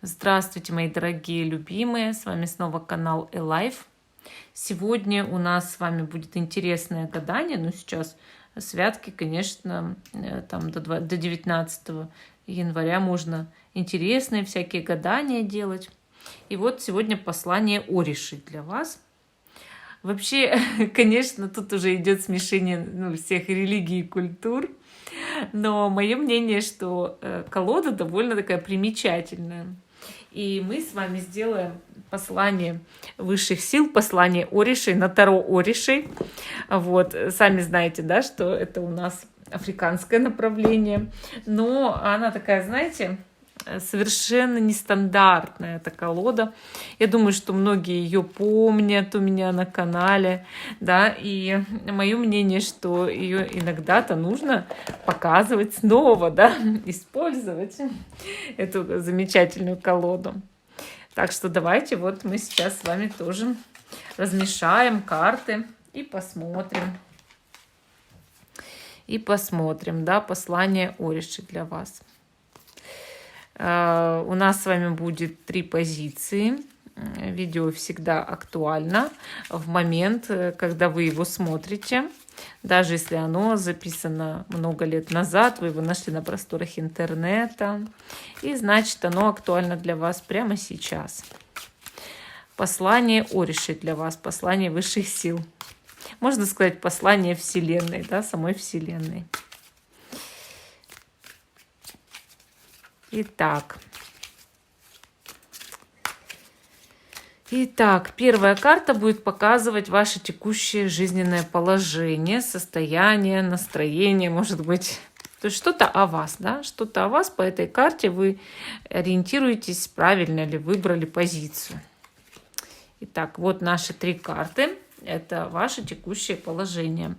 Здравствуйте, мои дорогие любимые! С вами снова канал Alive. Сегодня у нас с вами будет интересное гадание. Но сейчас святки, конечно, там до 19 января можно интересные всякие гадания делать. И вот сегодня послание Ориши для вас. Вообще, конечно, тут уже идет смешение всех религий и культур. Но мое мнение, что колода довольно такая примечательная. И мы с вами сделаем послание высших сил, послание Ориши на Таро Ориши. Вот, сами знаете, да, что это у нас африканское направление. Но она такая, знаете, совершенно нестандартная эта колода. Я думаю, что многие ее помнят у меня на канале, да, и мое мнение, что ее иногда-то нужно показывать снова, да, использовать эту замечательную колоду. Так что давайте вот мы сейчас с вами тоже размешаем карты и посмотрим. Да, послание Ориши для вас. У нас с вами будет 3 позиции. Видео всегда актуально в момент, когда вы его смотрите. Даже если оно записано много лет назад, вы его нашли на просторах интернета. И значит, оно актуально для вас прямо сейчас. Послание Ориши для вас, послание высших сил. Можно сказать, послание Вселенной, да, самой Вселенной. Итак, первая карта будет показывать ваше текущее жизненное положение, состояние, настроение, может быть. То есть что-то о вас, да? Что-то о вас по этой карте вы ориентируетесь, правильно ли выбрали позицию. Итак, вот наши 3 карты. Это ваше текущее положение.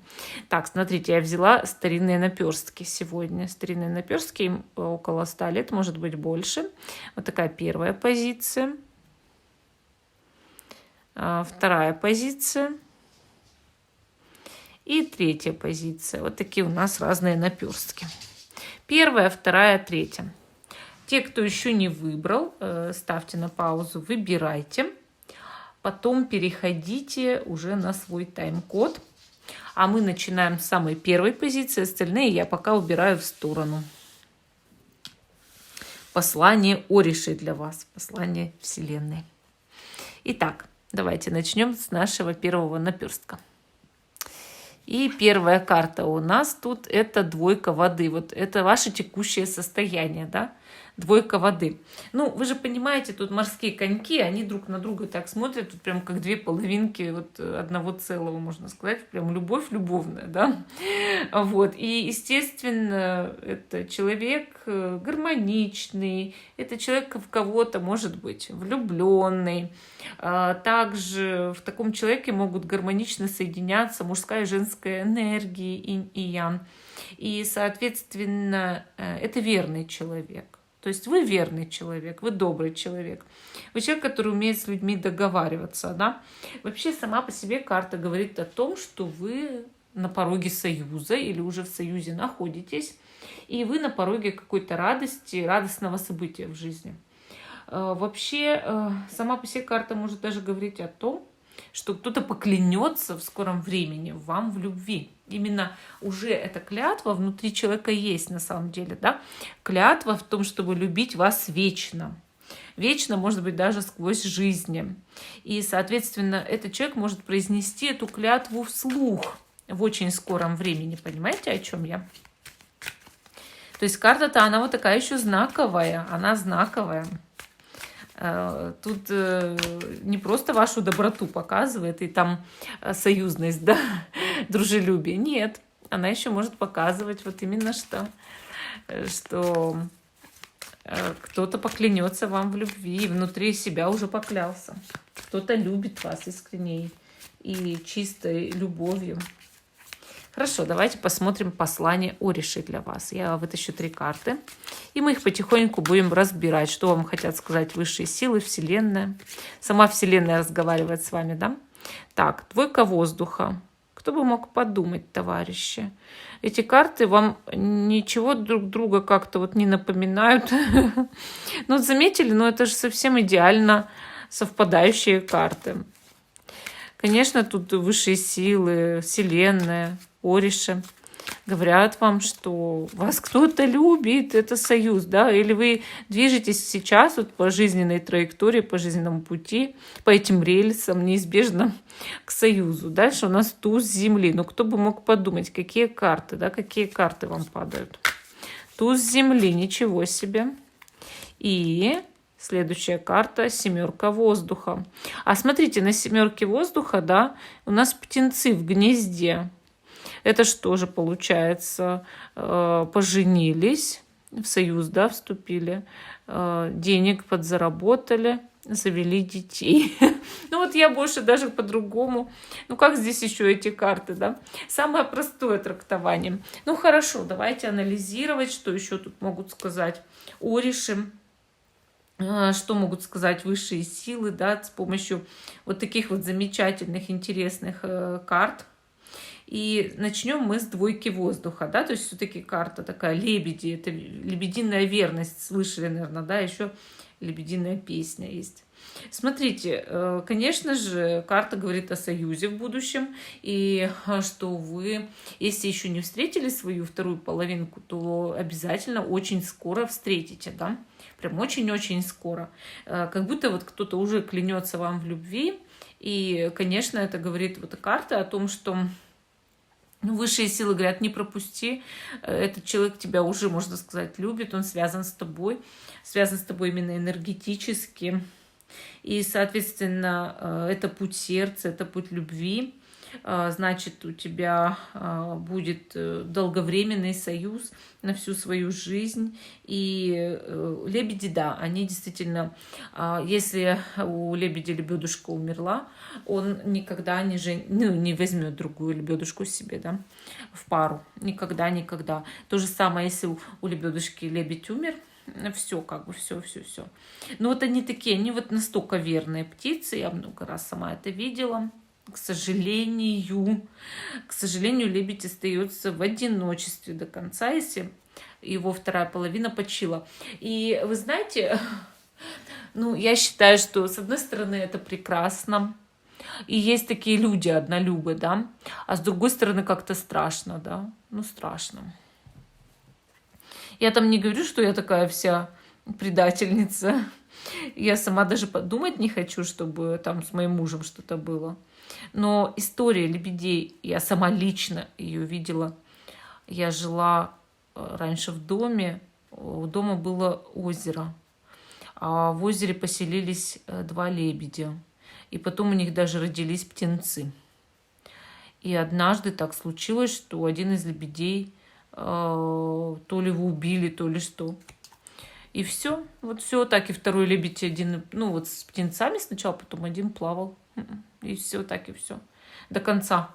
Так, смотрите, я взяла старинные наперстки сегодня. Старинные наперстки, им около 100 лет, может быть больше. Вот такая первая позиция. Вторая позиция. И третья позиция. Вот такие у нас разные наперстки. Первая, вторая, третья. Те, кто еще не выбрал, ставьте на паузу, выбирайте. Потом переходите уже на свой тайм-код. А мы начинаем с самой первой позиции. Остальные я пока убираю в сторону. Послание Ориши для вас. Послание Вселенной. Итак, давайте начнем с нашего первого наперстка. И первая карта у нас тут это двойка воды. Вот это ваше текущее состояние, да? Двойка воды. Ну, вы же понимаете, тут морские коньки, они друг на друга так смотрят, тут прям как 2 половинки вот одного целого, можно сказать. Прям любовь любовная, да? Вот. И, естественно, это человек гармоничный, это человек в кого-то, может быть, влюбленный. Также в таком человеке могут гармонично соединяться мужская и женская энергии, инь и ян. И, соответственно, это верный человек. То есть вы верный человек, вы добрый человек. Вы человек, который умеет с людьми договариваться. Да? Вообще сама по себе карта говорит о том, что вы на пороге союза или уже в союзе находитесь. И вы на пороге какой-то радости, радостного события в жизни. Вообще сама по себе карта может даже говорить о том, что кто-то поклянется в скором времени вам в любви. Именно уже эта клятва внутри человека есть на самом деле. Да? Клятва в том, чтобы любить вас вечно. Вечно, может быть, даже сквозь жизни. И, соответственно, этот человек может произнести эту клятву вслух в очень скором времени. Понимаете, о чем я? То есть карта-то, она вот такая еще знаковая. Она знаковая. Тут не просто вашу доброту показывает и там союзность, да, дружелюбие. Нет, она еще может показывать вот именно что кто-то поклянется вам в любви и внутри себя уже поклялся. Кто-то любит вас искренней и чистой любовью. Хорошо, давайте посмотрим послание Ориши для вас. Я вытащу 3 карты, и мы их потихоньку будем разбирать, что вам хотят сказать высшие силы, Вселенная. Сама Вселенная разговаривает с вами, да? Так, двойка воздуха. Кто бы мог подумать, товарищи? Эти карты вам ничего друг друга как-то вот не напоминают. Ну, заметили, но это же совсем идеально совпадающие карты. Конечно, тут высшие силы, Вселенная, Ориши говорят вам, что вас кто-то любит, это союз, да, или вы движетесь сейчас вот по жизненной траектории, по жизненному пути, по этим рельсам неизбежно к союзу. Дальше у нас туз Земли. Но кто бы мог подумать, какие карты, да, какие карты вам падают. Туз Земли, ничего себе. И следующая карта — семерка воздуха. А смотрите, на семерке воздуха, да, у нас птенцы в гнезде. Это что же получается? Поженились, в союз, да, вступили, денег подзаработали, завели детей. Ну вот я больше даже по-другому. Ну как здесь еще эти карты, да? Самое простое трактование. Ну хорошо, давайте анализировать, что еще тут могут сказать Ориши. Что могут сказать высшие силы, да, с помощью вот таких вот замечательных, интересных карт. И начнем мы с двойки воздуха, да, то есть все-таки карта такая лебеди, это лебединая верность, слышали, наверное, да, еще лебединая песня есть. Смотрите, конечно же, карта говорит о союзе в будущем, и что вы, если еще не встретили свою вторую половинку, то обязательно очень скоро встретите, да, прям очень-очень скоро. Как будто вот кто-то уже клянется вам в любви, и, конечно, это говорит вот карта о том, что высшие силы говорят, не пропусти, этот человек тебя уже, можно сказать, любит, он связан с тобой именно энергетически. И, соответственно, это путь сердца, это путь любви. Значит, у тебя будет долговременный союз на всю свою жизнь. И лебеди, да, они действительно, если у лебедя лебедушка умерла, он никогда не возьмет другую лебедушку себе, да, в пару. Никогда. То же самое, если у лебедушки лебедь умер, все, как бы, все. Но вот они такие, они вот настолько верные птицы, я много раз сама это видела. К сожалению, лебедь остается в одиночестве до конца, если его вторая половина почила. И вы знаете, ну, я считаю, что с одной стороны это прекрасно, и есть такие люди однолюбы, да, а с другой стороны как-то страшно, да, ну, страшно. Я там не говорю, что я такая вся предательница. Я сама даже подумать не хочу, чтобы там с моим мужем что-то было. Но история лебедей, я сама лично ее видела. Я жила раньше в доме, у дома было озеро. А в озере поселились 2 лебедя. И потом у них даже родились птенцы. И однажды так случилось, что один из лебедей то ли его убили, то ли что. И все. Вот все так. И второй лебедь один, ну вот с птенцами сначала, потом один плавал. И все так, и все. До конца.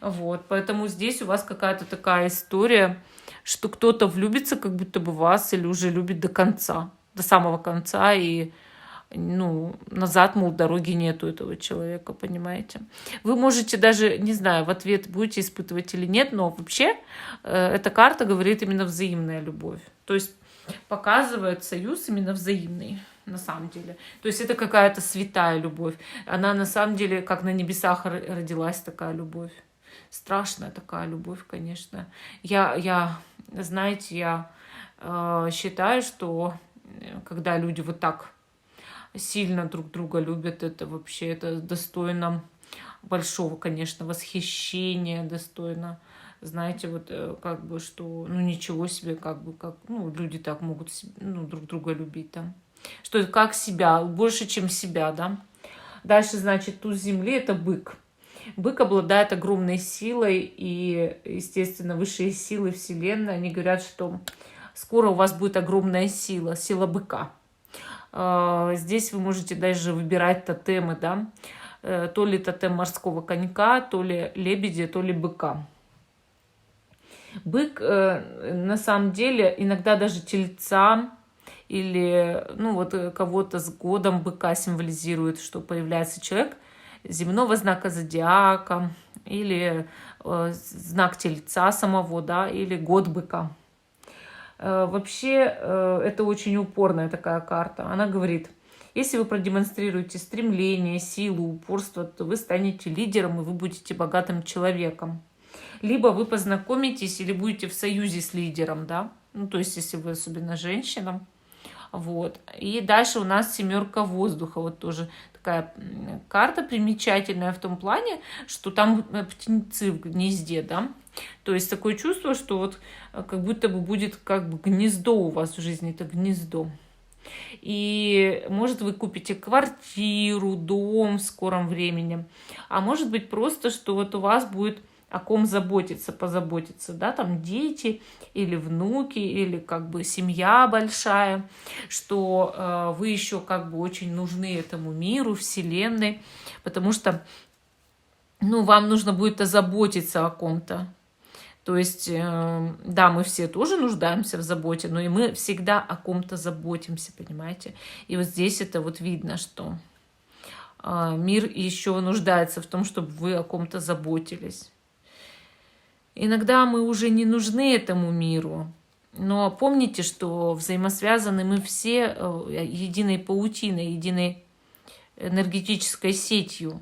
Вот. Поэтому здесь у вас какая-то такая история, что кто-то влюбится как будто бы в вас или уже любит до конца. До самого конца. И ну, назад, мол, дороги нету этого человека, понимаете. Вы можете даже, не знаю, в ответ будете испытывать или нет, но вообще эта карта говорит именно взаимная любовь. То есть показывает союз именно взаимный, на самом деле. То есть это какая-то святая любовь. Она на самом деле, как на небесах родилась такая любовь. Страшная такая любовь, конечно. Знаете, я считаю, что когда люди вот так сильно друг друга любят, это вообще это достойно большого, конечно, восхищения, достойно, знаете, вот как бы, что, ну, ничего себе, как бы, как, ну, люди так могут, ну, друг друга любить, да. Что это как себя, больше, чем себя, да. Дальше, значит, туз земли — это бык. Бык обладает огромной силой, и, естественно, высшие силы Вселенной, они говорят, что скоро у вас будет огромная сила, сила быка. Здесь вы можете даже выбирать тотемы, да, то ли тотем морского конька, то ли лебедя, то ли быка. Бык, на самом деле, иногда даже тельца или, ну, вот кого-то с годом быка символизирует, что появляется человек земного знака зодиака, или знак Тельца самого, да, или год быка. Вообще, это очень упорная такая карта. Она говорит, если вы продемонстрируете стремление, силу, упорство, то вы станете лидером, и вы будете богатым человеком. Либо вы познакомитесь или будете в союзе с лидером, да, ну, то есть, если вы особенно женщина. Вот. И дальше у нас 7 воздуха, вот тоже такая карта примечательная в том плане, что там птенцы в гнезде, да. То есть такое чувство, что вот как будто бы будет как бы гнездо у вас в жизни, это гнездо. И может вы купите квартиру, дом в скором времени, а может быть просто, что вот у вас будет о ком заботиться, позаботиться, да, там дети или внуки, или как бы семья большая, что вы еще как бы очень нужны этому миру, вселенной, потому что, ну, вам нужно будет озаботиться о ком-то. То есть, да, мы все тоже нуждаемся в заботе, но и мы всегда о ком-то заботимся, понимаете? И вот здесь это вот видно, что мир еще нуждается в том, чтобы вы о ком-то заботились. Иногда мы уже не нужны этому миру, но помните, что взаимосвязаны мы все единой паутиной, единой энергетической сетью.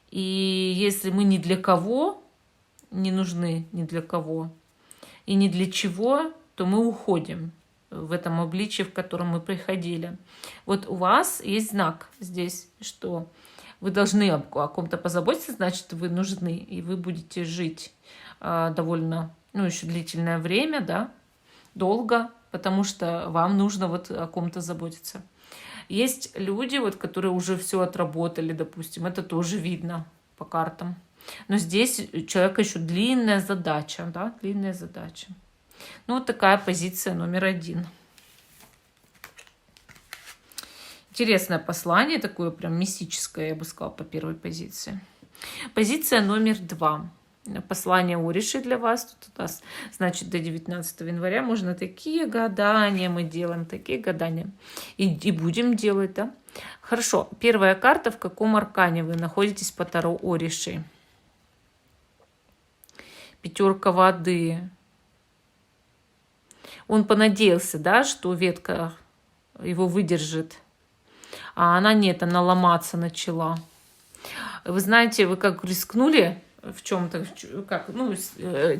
И если мы ни для кого не нужны, ни для кого, и ни для чего, то мы уходим в этом обличии, в котором мы приходили. Вот у вас есть знак здесь, что вы должны о ком-то позаботиться, значит, вы нужны, и вы будете жить довольно, ну, еще длительное время, да, долго, потому что вам нужно вот о ком-то заботиться. Есть люди, вот, которые уже все отработали, допустим, это тоже видно по картам. Но здесь у человека еще длинная задача, да, длинная задача. Ну, вот такая позиция номер 1. Интересное послание, такое прям мистическое, я бы сказала, по первой позиции. Позиция номер 2. Послание Ориши для вас. Тут у нас, значит, до 19 января можно такие гадания мы делаем, такие гадания. И будем делать, да? Хорошо. Первая карта. В каком аркане вы находитесь по Таро Ориши? 5 воды. Он понадеялся, да, что ветка его выдержит. А она нет, она ломаться начала. Вы знаете, вы как рискнули в чем-то, как, ну,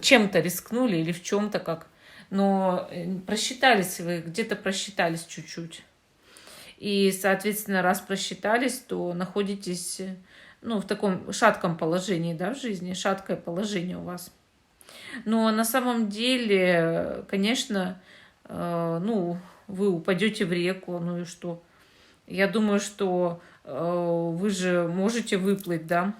чем-то рискнули или в чем-то как, но просчитались вы, где-то просчитались чуть-чуть. И, соответственно, раз просчитались, то находитесь, ну, в таком шатком положении, да, в жизни, шаткое положение у вас. Но на самом деле, конечно, ну, вы упадете в реку, ну и что? Я думаю, что вы же можете выплыть, да?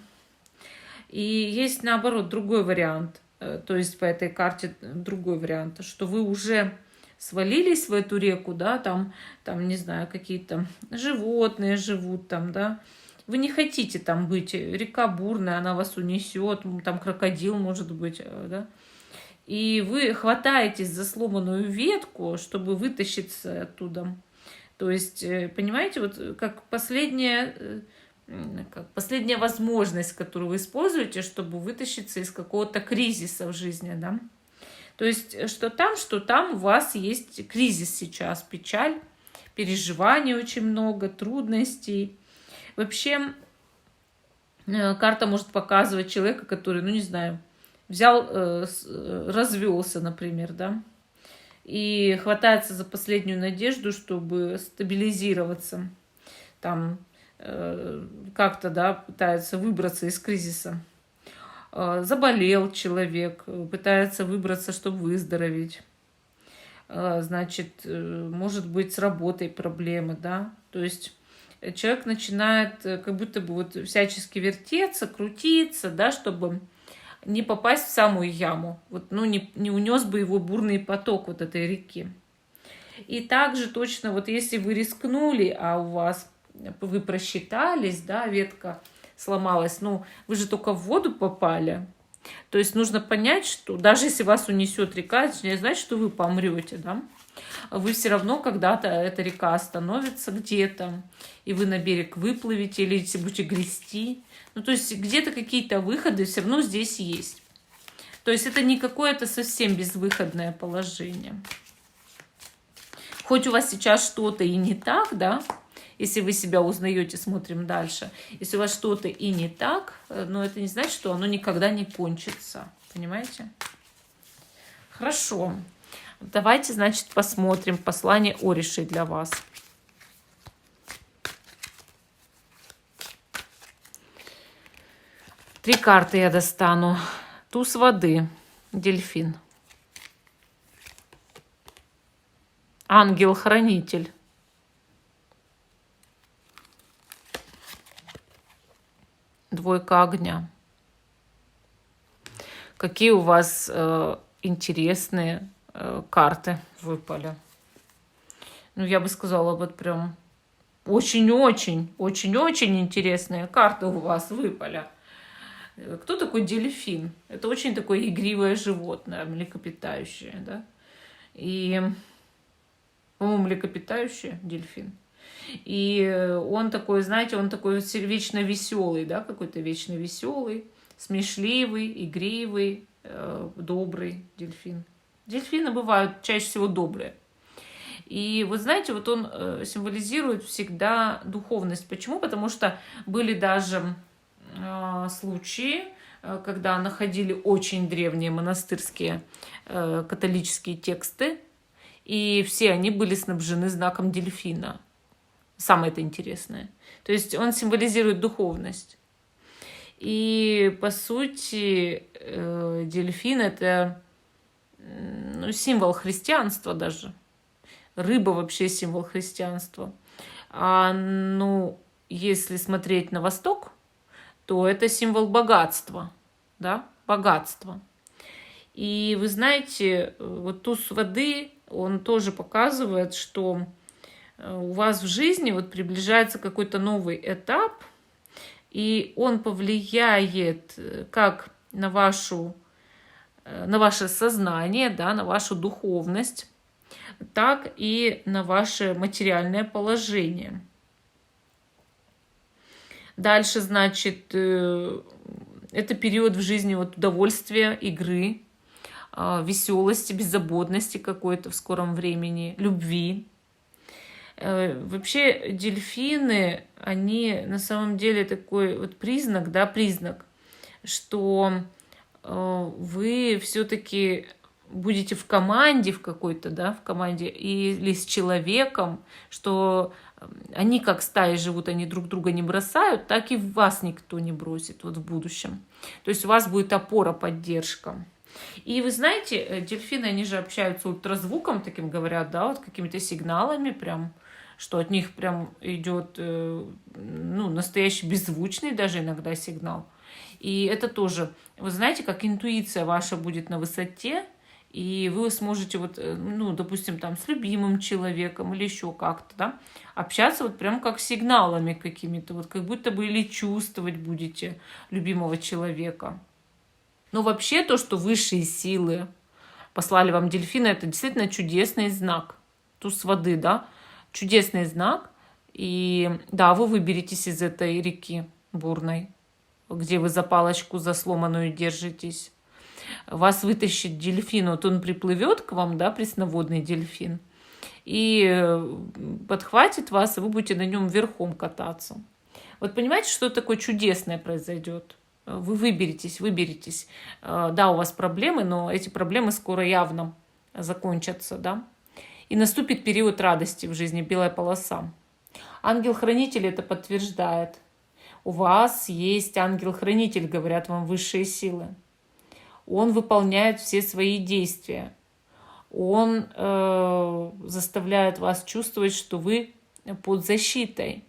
И есть, наоборот, другой вариант. То есть по этой карте другой вариант, что вы уже свалились в эту реку, да, там не знаю, какие-то животные живут там, да. Вы не хотите там быть, река бурная, она вас унесет, там крокодил может быть, да. И вы хватаетесь за сломанную ветку, чтобы вытащиться оттуда. То есть, понимаете, вот как последняя возможность, которую вы используете, чтобы вытащиться из какого-то кризиса в жизни, да. То есть, что там у вас есть кризис сейчас, печаль, переживаний очень много, трудностей. Вообще, карта может показывать человека, который, ну, не знаю, взял, развелся, например, да, и хватается за последнюю надежду, чтобы стабилизироваться, там, как-то, да, пытается выбраться из кризиса. Заболел человек, пытается выбраться, чтобы выздороветь. Значит, может быть, с работой проблемы, да, то есть человек начинает как будто бы вот всячески вертеться, крутиться, да, чтобы не попасть в самую яму, вот, ну, не унес бы его бурный поток вот этой реки. И также точно, вот если вы рискнули, а у вас, вы просчитались, да, ветка сломалась, ну, вы же только в воду попали. То есть нужно понять, что даже если вас унесет река, это не значит, что вы помрете, да. вы все равно когда-то эта река остановится где-то, и вы на берег выплывете, или будете грести. Ну, то есть где-то какие-то выходы все равно здесь есть. То есть это не какое-то совсем безвыходное положение. Хоть у вас сейчас что-то и не так, да, если вы себя узнаете, смотрим дальше. Если у вас что-то и не так, но это не значит, что оно никогда не кончится. Понимаете? Хорошо. Давайте, значит, посмотрим послание Ориши для вас. Три карты я достану. Туз воды, дельфин. Ангел-хранитель. Двойка огня. Какие у вас интересные карты выпали. Ну, я бы сказала, вот прям очень-очень интересные карты у вас выпали. Кто такой дельфин? Это очень такое игривое животное, млекопитающее, да? И, по-моему, млекопитающее, дельфин. И он такой, знаете, он такой вечно веселый, да, какой-то вечно веселый, смешливый, игривый, добрый дельфин. Дельфины бывают чаще всего добрые. И вот знаете, вот он символизирует всегда духовность. Почему? Потому что были даже случаи, когда находили очень древние монастырские католические тексты, и все они были снабжены знаком дельфина. Самое это интересное. То есть он символизирует духовность. И по сути дельфин — это символ христианства даже. Рыба вообще символ христианства. А если смотреть на восток, то это символ богатства, да, богатства. И вы знаете, вот туз воды, он тоже показывает, что у вас в жизни вот приближается какой-то новый этап, и он повлияет как на ваше сознание, да, на вашу духовность, так и на ваше материальное положение. Дальше, значит, это период в жизни вот удовольствия, игры, веселости, беззаботности какой-то в скором времени, любви. Вообще дельфины, они на самом деле такой вот признак, да, что вы все-таки будете в команде в какой-то, да, в команде или с человеком, что они как стаи живут, они друг друга не бросают, так и вас никто не бросит вот в будущем. То есть у вас будет опора, поддержка. И вы знаете, дельфины, они же общаются ультразвуком, таким говорят, да, вот какими-то сигналами прям, что от них прям идет, настоящий беззвучный даже иногда сигнал. И это тоже, вы знаете, как интуиция ваша будет на высоте, и вы сможете вот, допустим, там с любимым человеком или еще как-то, да, общаться вот прям как сигналами какими-то, вот как будто бы или чувствовать будете любимого человека. Но вообще то, что высшие силы послали вам дельфина, это действительно чудесный знак. Туз воды, да, чудесный знак. И да, вы выберетесь из этой реки бурной, где вы за палочку за сломанную держитесь. Вас вытащит дельфин, вот он приплывет к вам, да, пресноводный дельфин, и подхватит вас, и вы будете на нем верхом кататься. Вот понимаете, что такое чудесное произойдет? Вы выберетесь. Да, у вас проблемы, но эти проблемы скоро явно закончатся, да. И наступит период радости в жизни, белая полоса. Ангел-хранитель это подтверждает. У вас есть ангел-хранитель, говорят вам высшие силы. Он выполняет все свои действия. Он заставляет вас чувствовать, что вы под защитой.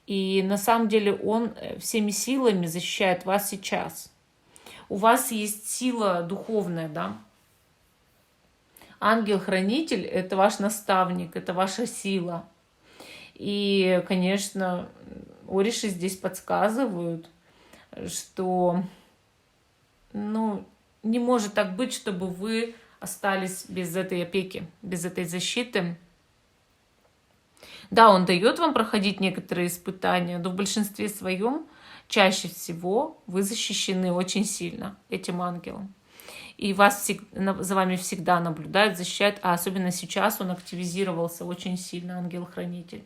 И на самом деле он всеми силами защищает вас сейчас. У вас есть сила духовная, да? Ангел-хранитель — это ваш наставник, это ваша сила. И, конечно, ориши здесь подсказывают, что не может так быть, чтобы вы остались без этой опеки, без этой защиты. Да, он дает вам проходить некоторые испытания, но в большинстве своем чаще всего вы защищены очень сильно этим ангелом. И за вами всегда наблюдает, защищает, а особенно сейчас он активизировался очень сильно, ангел-хранитель.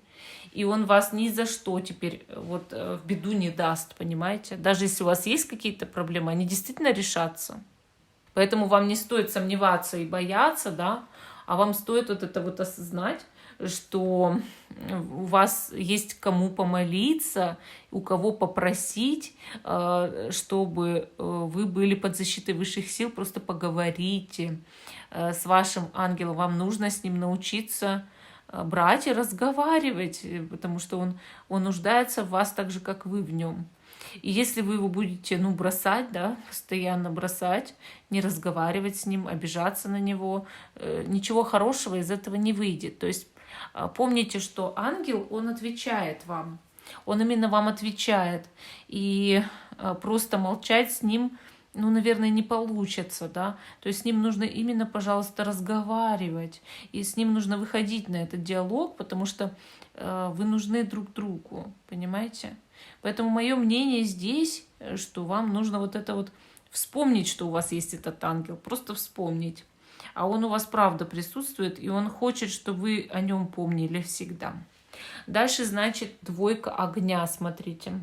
И он вас ни за что теперь вот в беду не даст, понимаете? Даже если у вас есть какие-то проблемы, они действительно решатся. Поэтому вам не стоит сомневаться и бояться, да, а вам стоит вот это вот осознать, что у вас есть кому помолиться, у кого попросить, чтобы вы были под защитой высших сил. Просто поговорите с вашим ангелом. Вам нужно с ним научиться брать и разговаривать, потому что он нуждается в вас так же, как вы в нем. И если вы его будете, бросать, да, постоянно бросать, не разговаривать с ним, обижаться на него, ничего хорошего из этого не выйдет. То есть помните, что ангел, он отвечает вам. Он именно вам отвечает. И просто молчать с ним, наверное, не получится, да. То есть с ним нужно именно, пожалуйста, разговаривать. И с ним нужно выходить на этот диалог, потому что вы нужны друг другу, понимаете? Поэтому мое мнение здесь, что вам нужно вот это вот вспомнить, что у вас есть этот ангел, просто вспомнить. А он у вас правда присутствует, и он хочет, чтобы вы о нем помнили всегда. Дальше, значит, двойка огня, смотрите.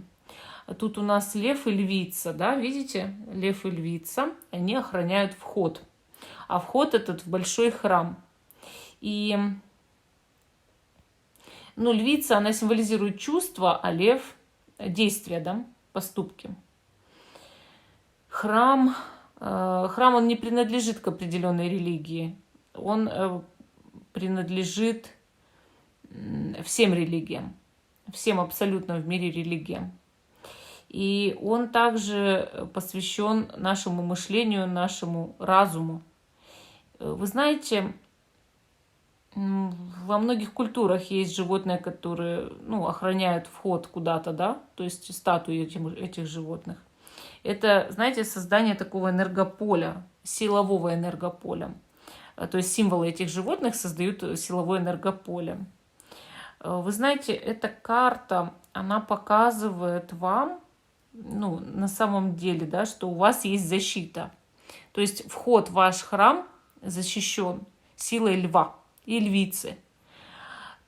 Тут у нас лев и львица, да, видите? Лев и львица, они охраняют вход. А вход этот в большой храм. И, львица, она символизирует чувства, а лев – действия, да, поступки. Храм, он не принадлежит к определенной религии. Он принадлежит всем религиям, всем абсолютно в мире религиям. И он также посвящен нашему мышлению, нашему разуму. Вы знаете, во многих культурах есть животные, которые охраняют вход куда-то, да, то есть статуи этих животных. Это, знаете, создание такого энергополя, силового энергополя. То есть символы этих животных создают силовое энергополе. Вы знаете, эта карта, она показывает вам, на самом деле, да, что у вас есть защита. То есть вход в ваш храм защищен силой льва и львицы.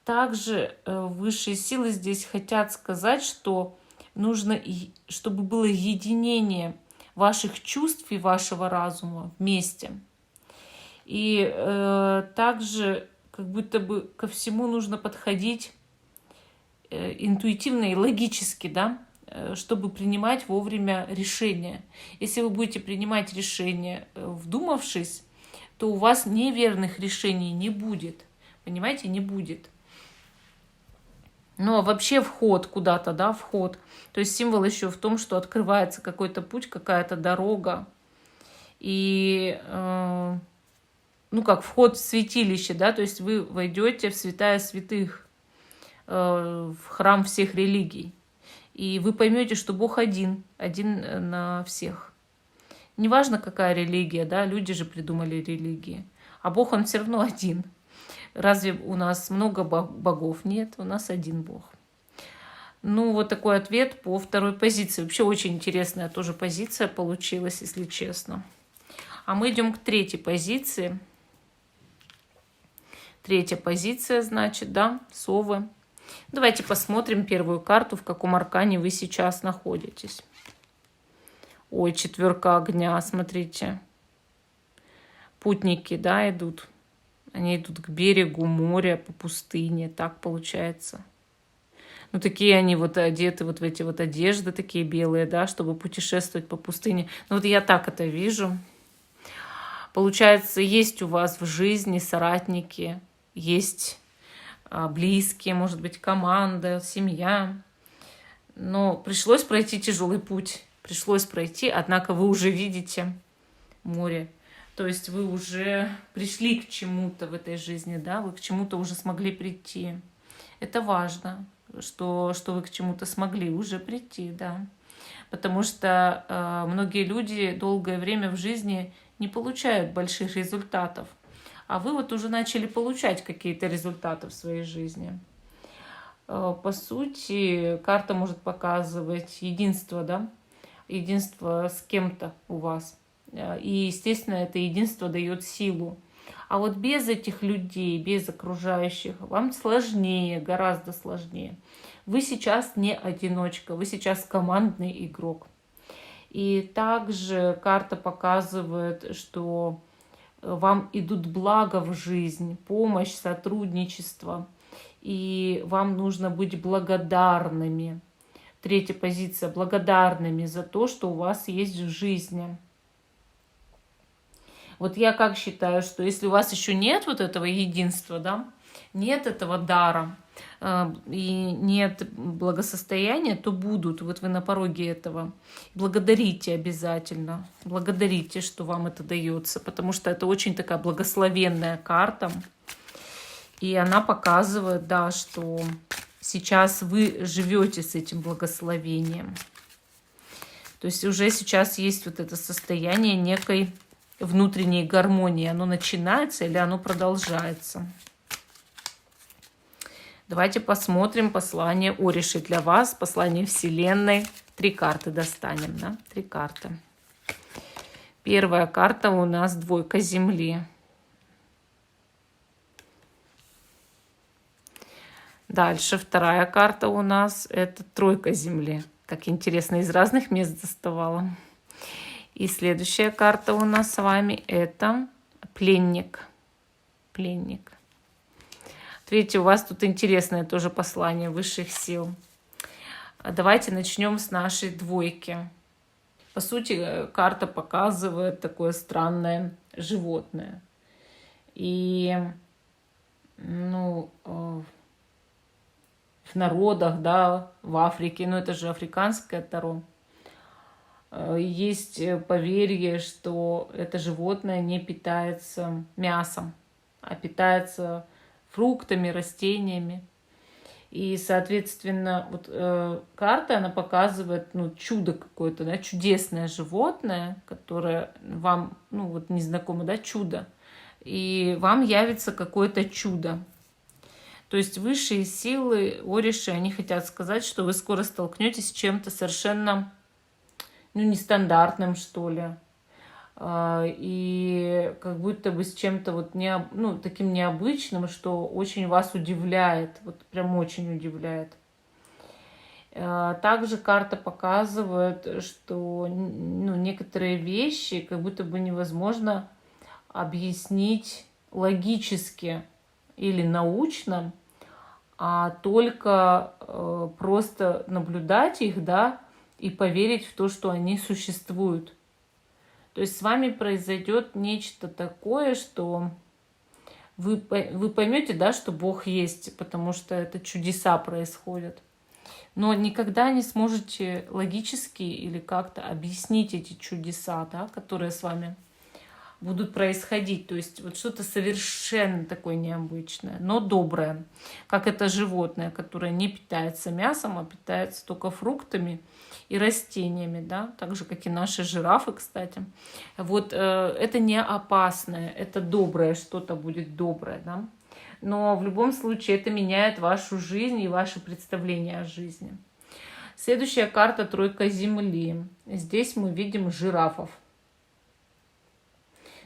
Также высшие силы здесь хотят сказать, что нужно, чтобы было единение ваших чувств и вашего разума вместе. И также как будто бы ко всему нужно подходить интуитивно и логически, да, чтобы принимать вовремя решения. Если вы будете принимать решения, вдумавшись, то у вас неверных решений не будет. Понимаете, не будет. А вообще вход куда-то, да, вход. То есть символ еще в том, что открывается какой-то путь, какая-то дорога. И, как вход в святилище, да, то есть вы войдете в святая святых, в храм всех религий. И вы поймете, что Бог один на всех. Неважно, какая религия, да, люди же придумали религии. А Бог, он все равно один. Разве у нас много богов? Нет, у нас один Бог. Вот такой ответ по второй позиции. Вообще очень интересная тоже позиция получилась, если честно. А мы идем к третьей позиции. Третья позиция, значит, да, совы. Давайте посмотрим первую карту, в каком аркане вы сейчас находитесь. Ой, четверка огня, смотрите. Путники, да, идут. Они идут к берегу моря, по пустыне. Так получается. Такие они вот одеты вот в эти вот одежды такие белые, да, чтобы путешествовать по пустыне. Я так это вижу. Получается, есть у вас в жизни соратники, есть близкие, может быть, команда, семья. Но пришлось пройти тяжелый путь. Пришлось пройти, однако вы уже видите море. То есть вы уже пришли к чему-то в этой жизни, да, вы к чему-то уже смогли прийти. Это важно, что вы к чему-то смогли уже прийти, да. Потому что многие люди долгое время в жизни не получают больших результатов. А вы вот уже начали получать какие-то результаты в своей жизни. По сути, карта может показывать единство, да? Единство с кем-то у вас. И, естественно, это единство дает силу. А вот без этих людей, без окружающих, вам сложнее, гораздо сложнее. Вы сейчас не одиночка, вы сейчас командный игрок. И также карта показывает, что вам идут блага в жизнь, помощь, сотрудничество. И вам нужно быть благодарными. Третья позиция – благодарными за то, что у вас есть в жизни. Вот я как считаю, что если у вас еще нет вот этого единства, да, нет этого дара и нет благосостояния, то будут. Вот вы на пороге этого. Благодарите обязательно. Благодарите, что вам это дается, потому что это очень такая благословенная карта. И она показывает, да, что сейчас вы живете с этим благословением. То есть уже сейчас есть вот это состояние некой внутренней гармонии. Оно начинается или оно продолжается. Давайте посмотрим послание Ориши для вас, послание Вселенной. 3 карты достанем, да? 3 карты. Первая карта у нас двойка Земли. Дальше вторая карта у нас это тройка Земли. Как интересно, из разных мест доставала. И следующая карта у нас с вами это пленник. Пленник. Видите, у вас тут интересное тоже послание высших сил. Давайте начнем с нашей двойки. По сути, карта показывает такое странное животное. И, в народах, да, в Африке, это же африканское таро, есть поверье, что это животное не питается мясом, а питается фруктами, растениями. И, соответственно, вот карта, она показывает, чудо какое-то, да, чудесное животное, которое вам, незнакомо, да, чудо. И вам явится какое-то чудо. То есть высшие силы, Ориши, они хотят сказать, что вы скоро столкнетесь с чем-то совершенно, нестандартным, что ли. И как будто бы с чем-то таким необычным, что очень вас удивляет, вот прям очень удивляет. Также карта показывает, что некоторые вещи как будто бы невозможно объяснить логически или научно, а только просто наблюдать их, да, и поверить в то, что они существуют. То есть с вами произойдет нечто такое, что вы поймете, да, что Бог есть, потому что это чудеса происходят. Но никогда не сможете логически или как-то объяснить эти чудеса, да, которые с вами будут происходить. То есть вот что-то совершенно такое необычное, но доброе. Как это животное, которое не питается мясом, а питается только фруктами и растениями, да, так же, как и наши жирафы, кстати. Вот это не опасное, это доброе, что-то будет доброе, да. Но в любом случае это меняет вашу жизнь и ваше представление о жизни. Следующая карта тройка Земли. Здесь мы видим жирафов.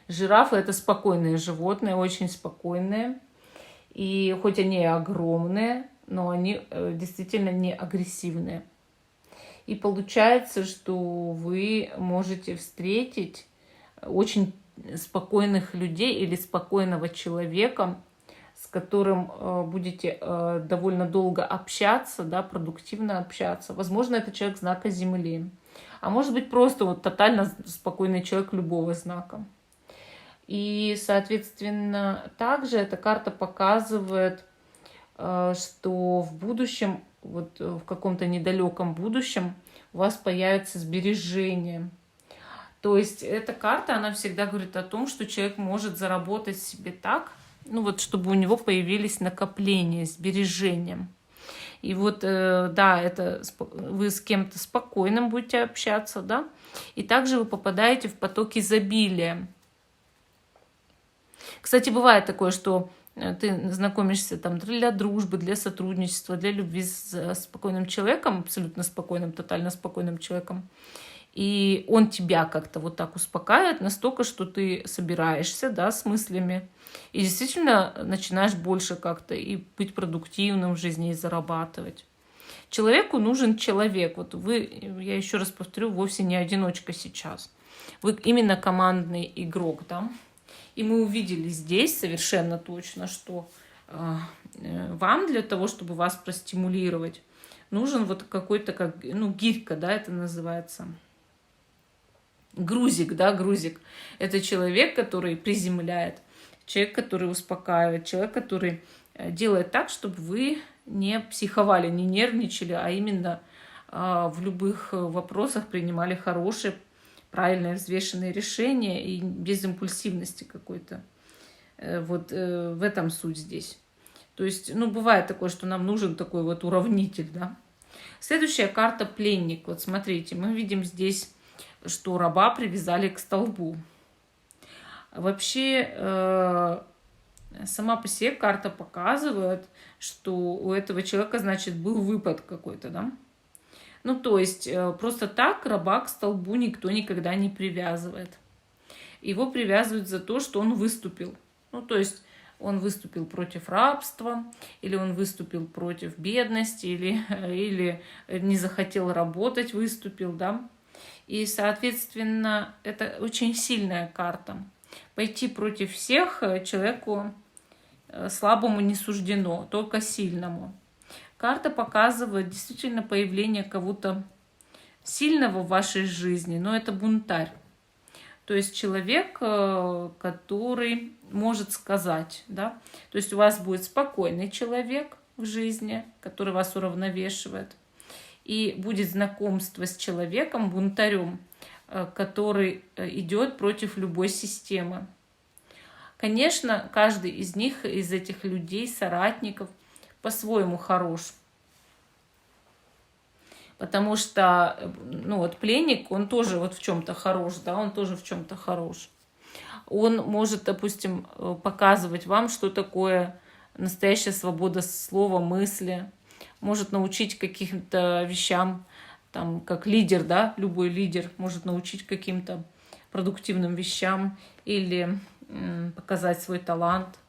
Жирафы – это спокойные животные, очень спокойные. И хоть они и огромные, но они действительно не агрессивные. И получается, что вы можете встретить очень спокойных людей или спокойного человека, с которым будете довольно долго общаться, да, продуктивно общаться. Возможно, это человек знака Земли. А может быть, просто тотально спокойный человек любого знака. И, соответственно, также эта карта показывает, что в будущем, в каком-то недалеком будущем у вас появится сбережение. То есть эта карта, она всегда говорит о том, что человек может заработать себе так, чтобы у него появились накопления, сбережения. И да, это вы с кем-то спокойным будете общаться, да, и также вы попадаете в поток изобилия. Кстати, бывает такое, что ты знакомишься там для дружбы, для сотрудничества, для любви с спокойным человеком, абсолютно спокойным, тотально спокойным человеком. И он тебя как-то вот так успокаивает настолько, что ты собираешься, да, с мыслями. И действительно начинаешь больше как-то и быть продуктивным в жизни, и зарабатывать. Человеку нужен человек. Вот вы, я еще раз повторю, вовсе не одиночка сейчас. Вы именно командный игрок, да. И мы увидели здесь совершенно точно, что вам для того, чтобы вас простимулировать, нужен вот какой-то, как, ну, гирька, да, это называется. Грузик, да, грузик. Это человек, который приземляет, человек, который успокаивает, человек, который делает так, чтобы вы не психовали, не нервничали, а именно в любых вопросах принимали хорошие, правильные, взвешенные решения и без импульсивности какой-то. Вот в этом суть здесь. То есть, ну, бывает такое, что нам нужен такой вот уравнитель, да. Следующая карта пленник. Вот смотрите, мы видим здесь, что раба привязали к столбу. Вообще, сама по себе карта показывает, что у этого человека, значит, был выпад какой-то, да. Ну, то есть, просто так раба к столбу никто никогда не привязывает. Его привязывают за то, что он выступил. Ну, то есть, он выступил против рабства, или он выступил против бедности, или не захотел работать, выступил, да. И, соответственно, это очень сильная карта. Пойти против всех человеку слабому не суждено, только сильному. Карта показывает действительно появление кого-то сильного в вашей жизни, но это бунтарь. То есть человек, который может сказать, да, то есть у вас будет спокойный человек в жизни, который вас уравновешивает, и будет знакомство с человеком, бунтарем, который идет против любой системы. Конечно, каждый из них, из этих людей, соратников, по-своему хорош. Потому что, ну вот пленник, он тоже вот в чем-то хорош, да, он тоже в чем-то хорош. Он может, допустим, показывать вам, что такое настоящая свобода слова, мысли, может научить каким-то вещам, там, как лидер, да, любой лидер может научить каким-то продуктивным вещам или показать свой талант.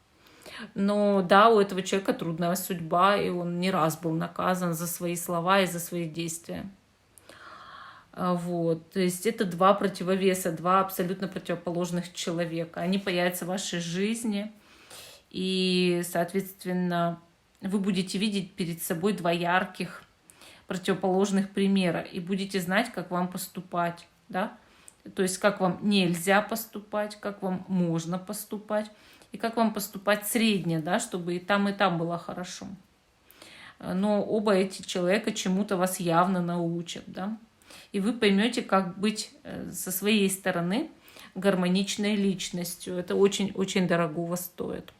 Но да, у этого человека трудная судьба, и он не раз был наказан за свои слова и за свои действия. Вот. То есть это два противовеса, два абсолютно противоположных человека. Они появятся в вашей жизни, и, соответственно, вы будете видеть перед собой два ярких противоположных примера и будете знать, как вам поступать, да? То есть как вам нельзя поступать, как вам можно поступать, и как вам поступать средне, да, чтобы и там было хорошо. Но оба эти человека чему-то вас явно научат, да. И вы поймете, как быть со своей стороны гармоничной личностью. Это очень-очень дорогого стоит.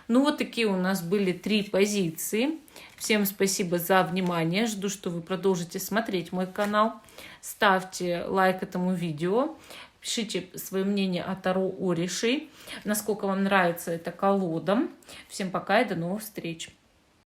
Ну, вот такие у нас были 3 позиции. Всем спасибо за внимание. Жду, что вы продолжите смотреть мой канал. Ставьте лайк этому видео. Пишите свое мнение о Таро Ориши. Насколько вам нравится эта колода. Всем пока и до новых встреч.